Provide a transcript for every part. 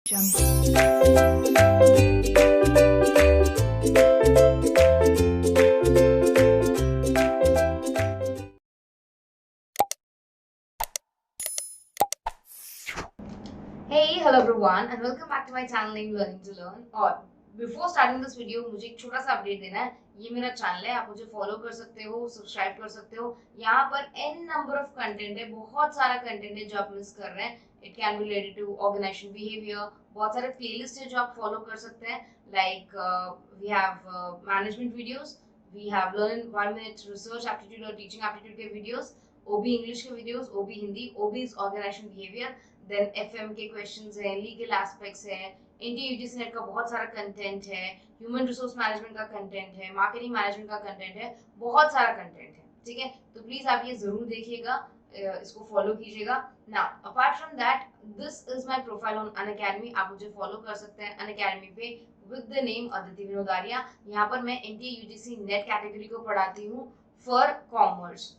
Hey, hello everyone and welcome back to my channel named Learning to Learn। और before starting this video मुझे एक छोटा सा update देना है। ये मेरा चैनल है, आप मुझे फॉलो कर सकते हो, सब्सक्राइब कर सकते हो। यहाँ पर n नंबर ऑफ कंटेंट है, बहुत सारा कंटेंट है जो आप मिस कर रहे हैं। It can be related to organisation behaviour, बहुत सारे प्लेलिस्ट है जो आप फॉलो कर सकते हैं। Like we have management videos, we have learn in 1 minute research aptitude और टीचिंग एप्टीट्यूड के वीडियोस, ओबी इंग्लिश के videos, OB Hindi, OB is organisation behaviour, then FM के क्वेश्चंस हैं, लीगल एस्पेक्ट्स हैं, एनटीए यूजीसी नेट का बहुत सारा content है, ह्यूमन रिसोर्स मैनेजमेंट का कंटेंट है, मार्केटिंग मैनेजमेंट का कंटेंट है, बहुत सारा कंटेंट है। ठीक है, तो प्लीज आप ये जरूर देखिएगा, इसको फॉलो कीजिएगा। Now apart from that, this is my profile on Unacademy. आप मुझे फॉलो कर सकते हैं अनअकैडमी पे विद द नेम अदिति विनोदारिया। यहाँ पर मैं एनटीए यूजीसी नेट कैटेगरी को पढ़ाती हूँ for commerce.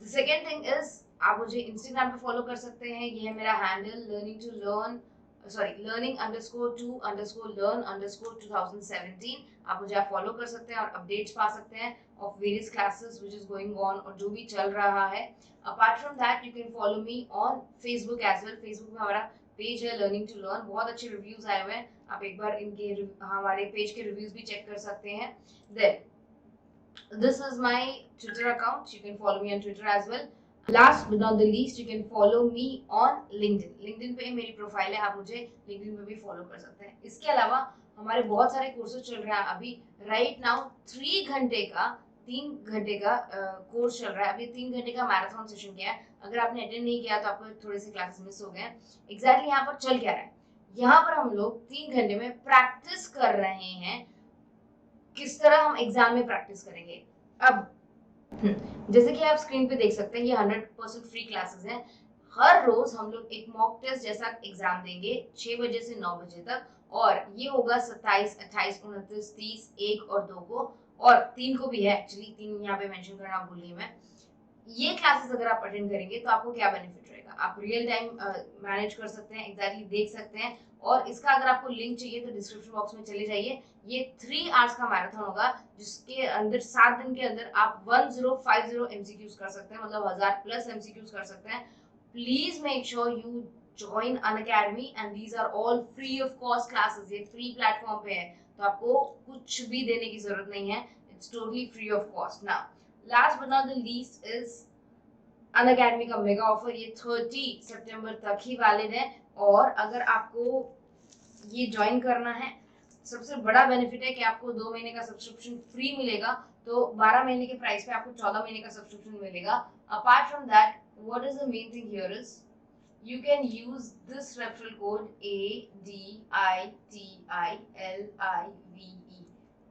The second thing is, आप मुझे इंस्टाग्राम पे फॉलो कर सकते हैं। ये है मेरा handle learning to learn, sorry learning_to_learn_2017। आप मुझे फॉलो कर सकते हैं और अपडेट्स पा सकते हैं of various classes which is going on और जो भी चल रहा है। Apart from that you can follow me on Facebook as well. Facebook में हमारा पेज है लर्निंग टू लर्न, बहुत अच्छे रिव्यूज आए हुए हैं। आप एक बार इनके हमारे पेज के रिव्यूज भी चेक कर सकते हैं। Then this is my Twitter account, you can follow me on Twitter as well. Last but not the least, you can follow me on LinkedIn। LinkedIn पे मेरी प्रोफाइल है, आप मुझे LinkedIन पे भी फॉलो कर सकते हैं। इसके अलावा हमारे बहुत सारे कोर्सेज चल रहे हैं अभी। राइट नाउ 3 घंटे का कोर्स चल रहा है अभी। 3 घंटे का मैराथन सेशन किया है। अगर आपने अटेंड नहीं किया तो आपको थोड़े से क्लासेस मिस हो गए। एग्जैक्टली यहाँ पर चल क्या रहा है, यहाँ पर हम लोग 3 घंटे में प्रैक्टिस कर रहे हैं किस तरह हम एग्जाम में प्रैक्टिस करेंगे। अब जैसे कि आप स्क्रीन पे देख सकते हैं, ये 100% फ्री क्लासेस हैं। हर रोज हम लोग एक मॉक टेस्ट जैसा एग्जाम देंगे 6 बजे से 9 बजे तक, और ये होगा 27, 28, 29, 30, 1 और 2 को, और 3 को भी है। एक्चुअली 3 यहाँ पे मेंशन करना भूल गई मैं। ये क्लासेस अगर आप अटेंड करेंगे तो आपको क्या बेनिफिट रहेगा, आप रियल टाइम मैनेज कर सकते हैं, एग्जैक्टली देख सकते हैं। और इसका अगर आपको लिंक चाहिए तो डिस्क्रिप्शन बॉक्स में चले जाइए। ये 3 आवर्स का मैराथन होगा जिसके अंदर 7 दिन के अंदर आप 1050 एमसीक्यूज कर सकते हैं, मतलब 1000+ एमसीक्यूज कर सकते हैं। Please make sure you join Unacademy and these are all free of cost classes. ये फ्री प्लेटफॉर्म पे है तो आपको कुछ भी देने की जरूरत नहीं है, it's totally free of cost. Now last but not the least is Unacademy का मेगा ऑफर। ये 30 सितंबर तक ही वैलिड है, और अगर आपको ये ज्वाइन करना है, सबसे बड़ा बेनिफिट है कि आपको 2 महीने का सब्सक्रिप्शन फ्री मिलेगा। तो 12 महीने के प्राइस पे आपको 14 महीने का सब्सक्रिप्शन मिलेगा। Apart from that, what is the main thing here is you can use this referral code ADITILIVE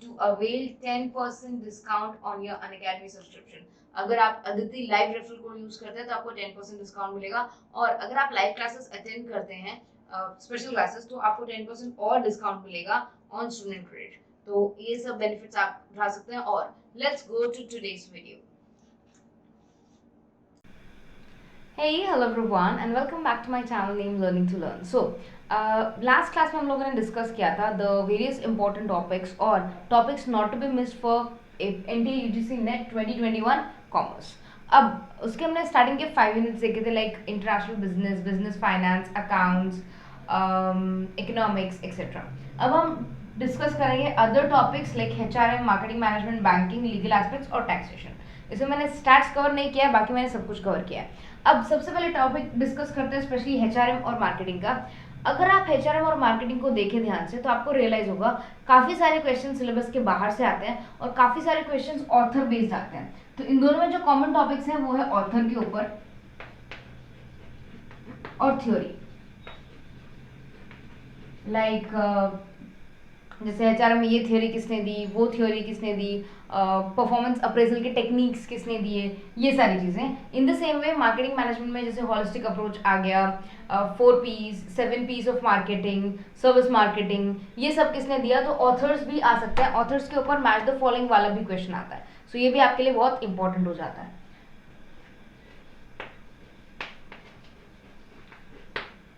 to avail 10% discount on your Unacademy subscription। अगर आप Aditi live referral code use करते हैं तो आपको 10% डिस्काउंट मिलेगा, और अगर आप लाइव क्लासेस अटेंड करते हैं, स्पेशल क्लासेस, तो आपको 10% और डिस्काउंट मिलेगा ऑन स्टूडेंट क्रेडिट। तो ये सब बेनिफिट्स आप उठा सकते हैं। और let's go to today's video. Hey, hello everyone and welcome back to my channel named Learning to Learn। So, last class में हम लोगों ने डिस्कस किया था the various important topics और topics not to be missed for NTA UGC NET 2021 Commerce। अब उसके हमने स्टार्टिंग के 5 यूनिट्स देखे थे, like international business, business finance, accounts, economics etcetera. अब हम डिस्कस करेंगे other topics like HRM, marketing management, banking, legal aspects और टैक्सेशन। इसमें मैंने स्टैट्स कवर नहीं किया है, बाकी मैंने सब कुछ कवर किया है। अब सबसे पहले टॉपिक डिस्कस करते हैं स्पेशली HRM और मार्केटिंग का। अगर आप HRM और मार्केटिंग को देखें ध्यान से तो आपको रियलाइज होगा काफ़ी सारे क्वेश्चन सिलेबस के बाहर से आते हैं और काफ़ी सारे क्वेश्चन ऑथर बेस्ड आते हैं। तो इन दोनों में जो कॉमन टॉपिक्स हैं वो है ऑथर के ऊपर और थ्योरी। लाइक जैसे HRM में ये थ्योरी किसने दी, वो थ्योरी किसने दी, परफॉर्मेंस अप्रेजल के टेक्निक्स किसने दिए, ये सारी चीज़ें। In the same way marketing management में जैसे हॉलिस्टिक अप्रोच आ गया, 4 Ps, 7 Ps of marketing, service marketing, ये सब किसने दिया। तो ऑथर्स भी आ सकते हैं, ऑथर्स के ऊपर मैच द फॉलोइंग वाला भी क्वेश्चन आता है। सो ये भी आपके लिए बहुत इंपॉर्टेंट हो जाता है।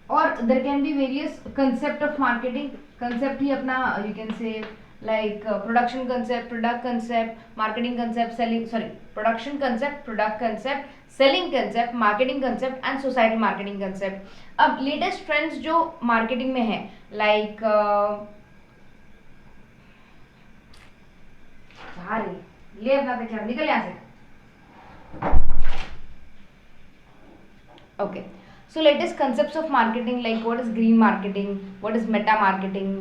और there can be various concept of marketing. Concept ही अपना you can say like production concept, product concept, marketing concept, selling production concept, product concept, selling concept, marketing concept and society marketing concept. अब latest trends जो marketing में है like ले अपना देखिए, निकल यहाँ से. Okay, so latest concepts of marketing like what is green marketing, what is meta marketing,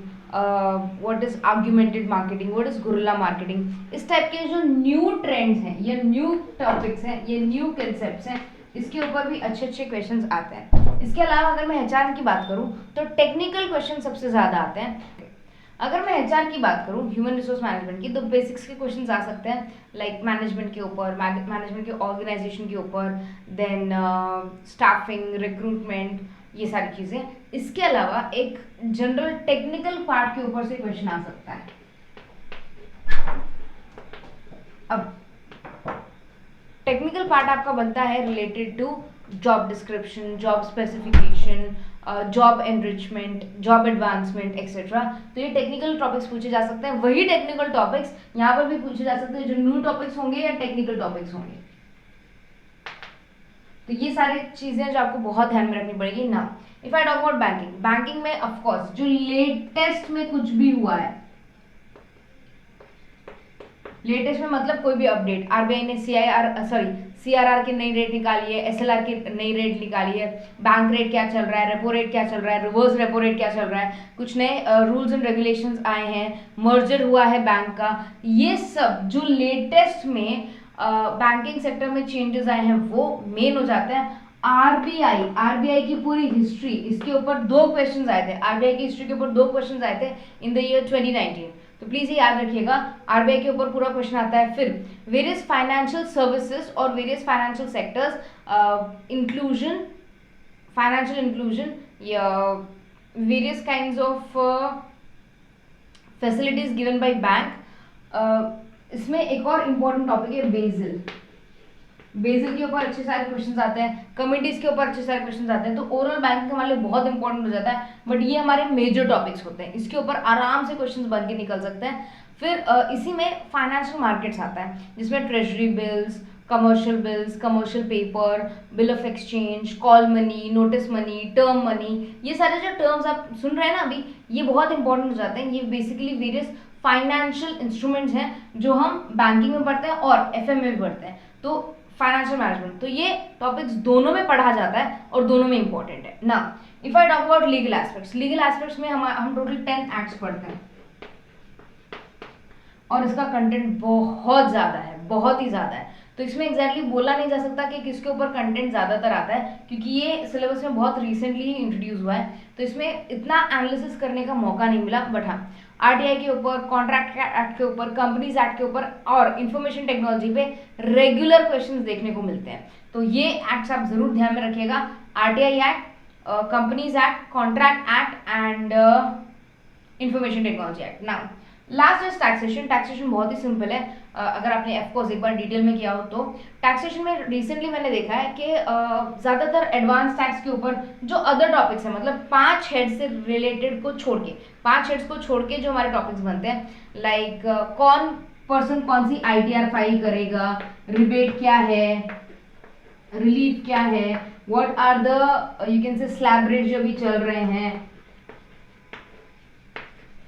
what is augmented marketing, what is guerrilla marketing. इस टाइप के जो न्यू ट्रेंड्स हैं, ये न्यू टॉपिक्स हैं, ये न्यू कंसेप्ट्स हैं, इसके ऊपर भी अच्छे अच्छे क्वेश्चंस आते हैं. इसके अलावा अगर मैं एचआर की बात करूं तो टेक्निकल क्वेश्चन सबसे ज़्यादा आते हैं. अगर मैं एचआर की बात करूं, ह्यूमन रिसोर्स मैनेजमेंट की, तो बेसिक्स के क्वेश्चंस आ सकते हैं लाइक मैनेजमेंट के ऊपर, मैनेजमेंट के ऑर्गेनाइजेशन के ऊपर, देन स्टाफिंग, रिक्रूटमेंट, ये सारी चीज़ें. इसके अलावा एक जनरल टेक्निकल पार्ट के ऊपर से क्वेश्चन आ सकता है. अब टेक्निकल पार्ट आपका बनता है related to job description, job specification, job enrichment, job advancement etcetera. तो ये टेक्निकल टॉपिक्स पूछे जा सकते हैं. वही टेक्निकल टॉपिक्स यहाँ पर भी पूछे जा सकते हैं जो न्यू टॉपिक्स होंगे या टेक्निकल टॉपिक्स होंगे. तो ये सारी चीजें जो आपको बहुत ध्यान में रखनी पड़ेगी ना. If I talk about banking, banking में ऑफकोर्स जो लेटेस्ट में कुछ भी हुआ है, लेटेस्ट में मतलब कोई भी अपडेट, आरबीआई ने सीआरआर की नई रेट निकाली है, एसएलआर की नई रेट निकाली है, बैंक रेट क्या चल रहा है, रेपो रेट क्या चल रहा है, रिवर्स रेपो रेट क्या चल रहा है, कुछ नए रूल्स एंड रेगुलेशंस आए हैं, मर्जर हुआ है बैंक का. ये सब जो लेटेस्ट में बैंकिंग सेक्टर में चेंजेस आए हैं वो मेन हो जाते हैं. आरबीआई की पूरी हिस्ट्री, इसके ऊपर 2 क्वेश्चंस आए थे. आरबीआई की हिस्ट्री के ऊपर 2 क्वेश्चंस आए थे इन द ईयर 2019. तो प्लीज ये याद रखिएगा, आरबीआई के ऊपर पूरा क्वेश्चन आता है. फिर वेरियस फाइनेंशियल सर्विसेज और various financial sectors, inclusion, financial inclusion, या various kinds of facilities given by bank. इसमें एक और इम्पोर्टेंट टॉपिक है बेसिल. बेसिल के ऊपर अच्छे सारे क्वेश्चंस आते हैं, कमिटीज के ऊपर अच्छे सारे क्वेश्चंस आते हैं. तो ओवरऑल बैंक हमारे लिए बहुत इंपॉर्टेंट हो जाता है. बट ये हमारे मेजर टॉपिक्स होते हैं, इसके ऊपर आराम से क्वेश्चंस बन के निकल सकते हैं. फिर इसी में फाइनेंशियल मार्केट्स आता है जिसमें treasury bills, commercial bills, commercial paper, bill of exchange, call money, notice money, term money, ये सारे जो टर्म्स आप सुन रहे हैं ना अभी, ये बहुत इंपॉर्टेंट हो जाते हैं. ये बेसिकली वेरियस फाइनेंशियल इंस्ट्रूमेंट्स हैं जो हम बैंकिंग में पढ़ते हैं और एफएम में भी पढ़ते हैं. तो फाइनेंशियल मैनेजमेंट, तो ये टॉपिक्स दोनों में पढ़ा जाता है और दोनों में इंपॉर्टेंट है ना. If I talk about legal aspects, legal aspects में हम टोटल 10 एक्ट्स पढ़ते हैं और इसका कंटेंट बहुत ज़्यादा है, बहुत ही ज़्यादा है. तो इसमें एग्जैक्टली बोला नहीं जा सकता कि किसके ऊपर कंटेंट ज़्यादातर आता है, क्योंकि ये सिलेबस में बहुत रिसेंटली ही इंट्रोड्यूस हुआ है. तो इसमें इतना एनालिसिस करने का मौका नहीं मिला. बट हाँ, आरटीआई के ऊपर, कॉन्ट्रैक्ट एक्ट के ऊपर, कंपनीज एक्ट के ऊपर और इंफॉर्मेशन टेक्नोलॉजी पे रेगुलर क्वेश्चंस देखने को मिलते हैं. तो ये एक्ट्स आप जरूर ध्यान में रखिएगा. RTI act, companies act, contract act and information technology act. Now last is taxation. Taxation बहुत ही सिंपल है. अगर आपने एफकोर्स एक बार डिटेल में किया हो तो टैक्सेशन में रिसेंटली मैंने देखा है कि ज़्यादातर एडवांस टैक्स के ऊपर जो अदर टॉपिक्स हैं, मतलब 5 हेड से रिलेटेड को छोड़ के, 5 हेड्स को छोड़ के जो हमारे टॉपिक्स बनते हैं, लाइक कौन पर्सन कौन सी आईटीआर फाइल करेगा, रिबेट क्या है, रिलीफ क्या है, what are the you can say slab rate जो भी चल रहे हैं,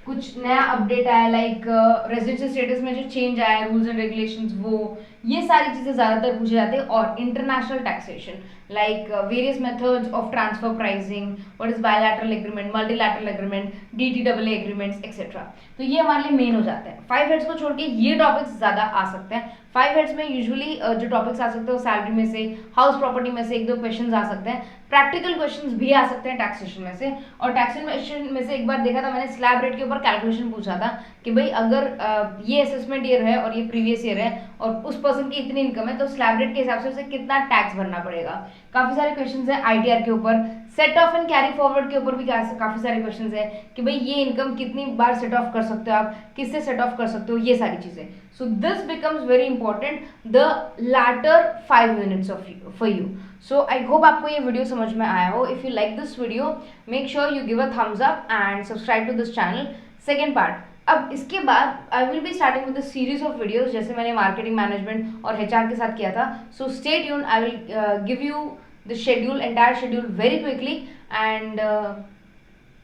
कुछ नया अपडेट आया लाइक रेजिडेंशियल स्टेटस में जो चेंज आया, रूल्स एंड रेगुलेशंस, वो ये सारी चीज़ें ज़्यादातर पूछे जाते हैं. और international taxation like various methods of transfer pricing, what is bilateral agreement, multilateral agreement, DTW agreements etcetera. तो ये हमारे लिए मेन हो जाते हैं. 5 हेड्स को छोड़ के ये टॉपिक्स ज़्यादा आ सकते हैं. 5 हेड्स में यूजुअली जो टॉपिक्स आ सकते हैं वो सैलरी में से, हाउस प्रॉपर्टी में से 1-2 क्वेश्चंस आ सकते हैं. प्रैक्टिकल क्वेश्चंस भी आ सकते हैं टैक्सेशन में से. और टैक्सेशन में से एक बार देखा था मैंने, स्लैब रेट के ऊपर कैलकुलेशन पूछा था कि भाई अगर ये असेसमेंट ईयर है और ये प्रीवियस ईयर है और उस पर्सन की इतनी इनकम है तो स्लैब रेट के हिसाब से उसे कितना टैक्स भरना पड़ेगा. काफी सारे क्वेश्चंस हैं आईटीआर के ऊपर. Set of and carry forward के ऊपर भी काफी सारे क्वेश्चंस हैं कि भाई ये इनकम कितनी बार सेट ऑफ कर सकते हो आप, किससे सेट ऑफ कर सकते हो, ये सारी चीजें. So this becomes very important the latter 5 minutes for you. So I hope आपको ये वीडियो समझ में आया हो. If you like this video, make sure you give a thumbs up and subscribe to this channel. Second part, अब इसके बाद I will be starting with a series of videos, जैसे मैंने मार्केटिंग मैनेजमेंट और एचआर के साथ किया था. So stay tune, I will give you the schedule, entire schedule very quickly. And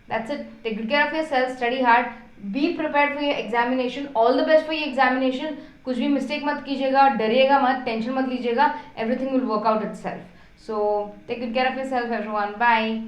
that's it. Take good care of yourself, study hard, be prepared for your examination. All the best for your examination. कुछ भी mistake मत कीजिएगा, डरिएगा मत, tension मत लीजिएगा. Everything will work out itself. So take good care of yourself, everyone. Bye.